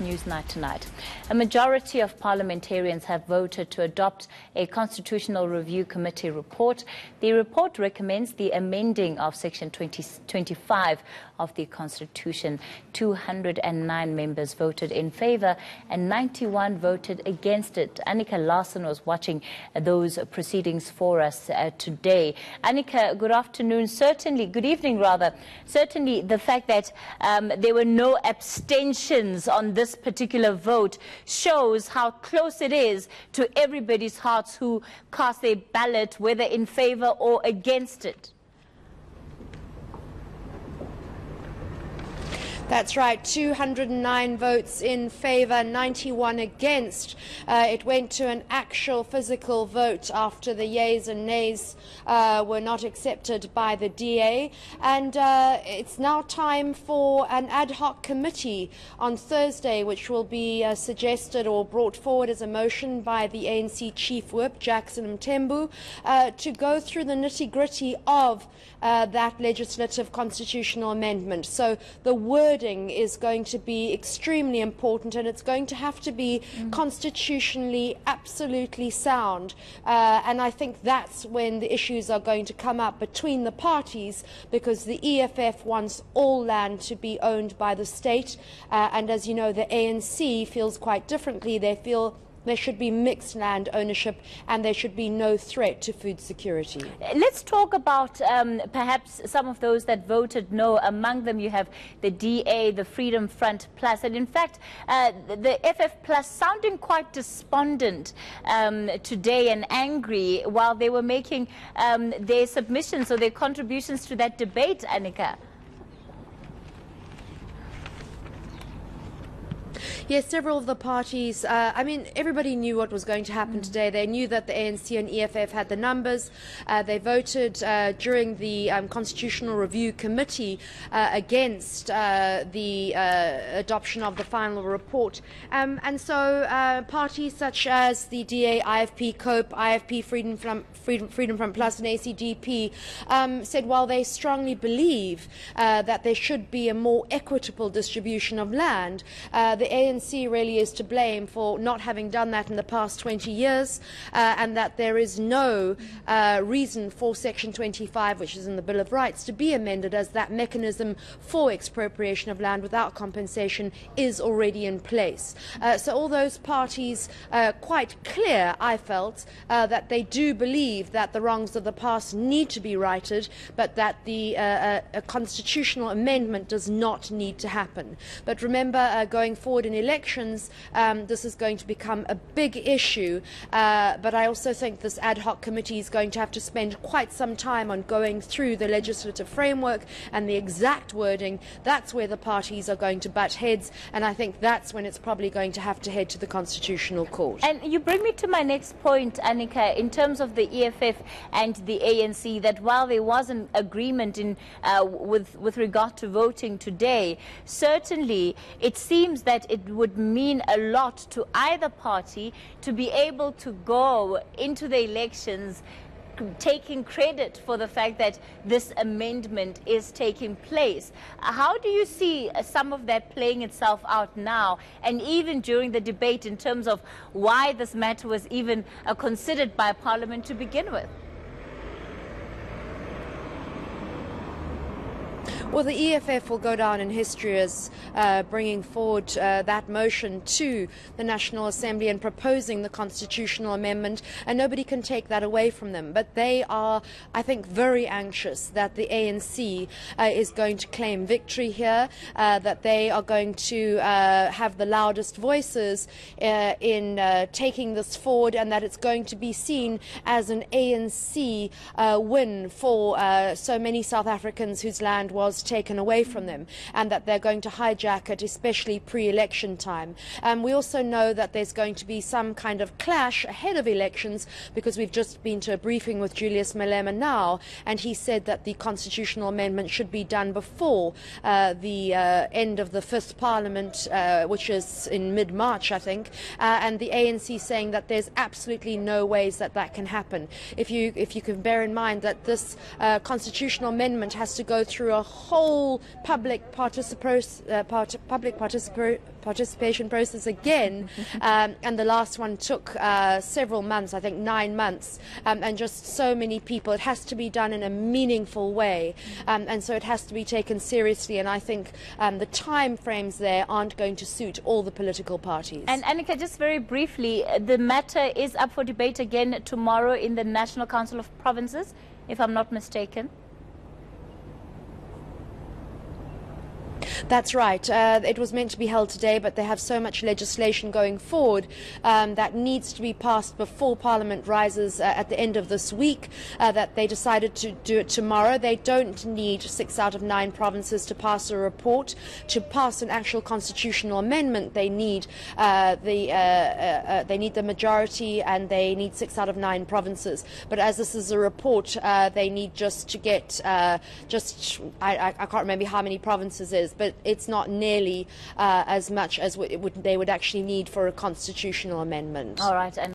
Newsnight tonight. A majority of parliamentarians have voted to adopt a Constitutional Review Committee report. The report recommends the amending of Section 25 of the Constitution. 209 members voted in favour and 91 voted against it. Annika Larsen was watching those proceedings for us today. Annika, good afternoon. Good evening rather. Certainly the fact that there were no abstentions on this particular vote shows how close it is to everybody's hearts who cast their ballot, whether in favour or against it. That's right, 209 votes in favour, 91 against. It went to an actual physical vote after the yeas and nays were not accepted by the DA. And it's now time for an ad hoc committee on Thursday, which will be suggested or brought forward as a motion by the ANC Chief Whip, Jackson Mthembu, to go through the nitty-gritty of that legislative constitutional amendment. So the wording is going to be extremely important, and it's going to have to be constitutionally absolutely sound. And I think that's when the issues are going to come up between the parties, because the EFF wants all land to be owned by the state, and as you know, the ANC feels quite differently. They feel there should be mixed land ownership and there should be no threat to food security. Let's talk about perhaps some of those that voted no. Among them you have the DA, the Freedom Front Plus, and in fact the FF Plus sounding quite despondent today and angry while they were making their submissions or their contributions to that debate, Annika. Yes, several of the parties, I mean, everybody knew what was going to happen today. They knew that the ANC and EFF had the numbers. They voted during the Constitutional Review Committee against the adoption of the final report. And so parties such as the DA, IFP, COPE, IFP, Freedom Front Plus and ACDP said while they strongly believe that there should be a more equitable distribution of land, the ANC really is to blame for not having done that in the past 20 years, and that there is no reason for Section 25, which is in the Bill of Rights, to be amended, as that mechanism for expropriation of land without compensation is already in place. So all those parties, quite clear, I felt, that they do believe that the wrongs of the past need to be righted, but that the a constitutional amendment does not need to happen. But remember, going forward in elections, this is going to become a big issue, but I also think this ad hoc committee is going to have to spend quite some time on going through the legislative framework and the exact wording. That's where the parties are going to butt heads, and I think that's when it's probably going to have to head to the Constitutional Court. And you bring me to my next point, Annika, in terms of the EFF and the ANC, that while there was an agreement in with regard to voting today, certainly it seems that it would mean a lot to either party to be able to go into the elections taking credit for the fact that this amendment is taking place. How do you see some of that playing itself out now, and even during the debate, in terms of why this matter was even considered by Parliament to begin with? Well, the EFF will go down in history as bringing forward that motion to the National Assembly and proposing the constitutional amendment, and nobody can take that away from them. But they are, I think, very anxious that the ANC is going to claim victory here, that they are going to have the loudest voices in taking this forward, and that it's going to be seen as an ANC win for so many South Africans whose land was taken away from them, and that they're going to hijack it, especially pre-election time. We also know that there's going to be some kind of clash ahead of elections, because we've just been to a briefing with Julius Malema now, and he said that the constitutional amendment should be done before the end of the 5th Parliament, which is in mid-March, I think, and the ANC saying that there's absolutely no ways that that can happen. If you can bear in mind that this constitutional amendment has to go through a whole public participation process again, and the last one took several months, I think 9 months, and just so many people. It has to be done in a meaningful way, and so it has to be taken seriously, and I think the time frames there aren't going to suit all the political parties. And Annika, just very briefly, the matter is up for debate again tomorrow in the National Council of Provinces, if I'm not mistaken. That's right. It was meant to be held today, but they have so much legislation going forward that needs to be passed before Parliament rises at the end of this week, that they decided to do it tomorrow. They don't need 6 out of 9 provinces to pass a report. To pass an actual constitutional amendment, they need the majority, and they need 6 out of 9 provinces. But as this is a report, they need just to get I can't remember how many provinces is, but it's not nearly as much as they would actually need for a constitutional amendment. All right.